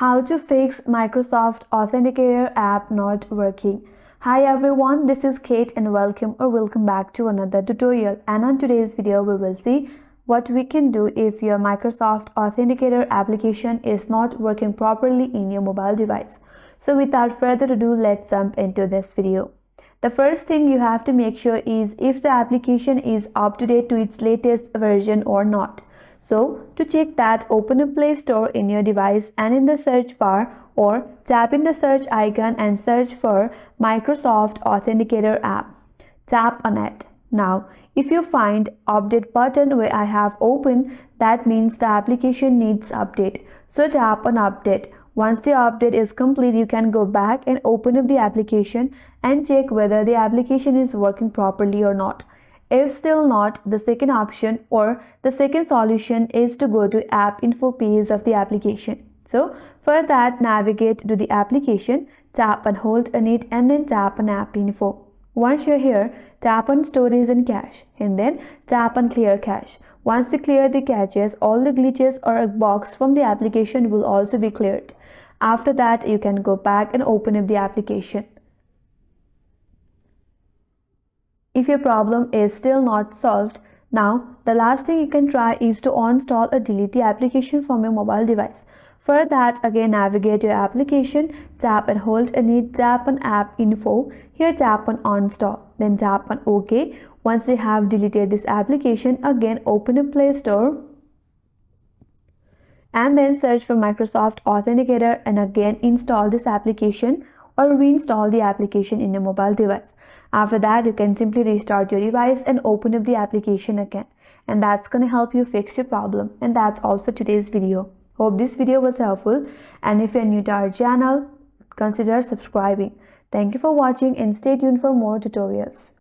How to fix Microsoft Authenticator app not working. Hi everyone, this is Kate and welcome back to another tutorial. And on today's video we will see what we can do if your Microsoft Authenticator application is not working properly in your mobile device. So without further ado, let's jump into this video. The first thing you have to make sure is if the application is up to date to its latest version or not. So to check that, open a Play Store in your device and in the search bar or tap in the search icon and search for Microsoft Authenticator app. Tap on it. Now, if you find update button where I have opened, that means the application needs update. So tap on update. Once the update is complete, you can go back and open up the application and check whether the application is working properly or not. If still not, the second option or the second solution is to go to app info page of the application. So for that, navigate to the application, tap and hold on it and then tap on app info. Once you're here, tap on storage and cache and then tap on clear cache. Once you clear the caches, all the glitches or bugs from the application will also be cleared. After that, you can go back and open up the application. If your problem is still not solved, now the last thing you can try is to uninstall or delete the application from your mobile device. For that, again navigate your application, tap and hold on it, tap on app info, here tap on uninstall, then tap on OK. Once you have deleted this application, again open a Play Store and then search for Microsoft Authenticator and again install this application or reinstall the application in your mobile device. After that, you can simply restart your device and open up the application again. And that's going to help you fix your problem. And that's all for today's video. Hope this video was helpful. And if you're new to our channel, consider subscribing. Thank you for watching and stay tuned for more tutorials.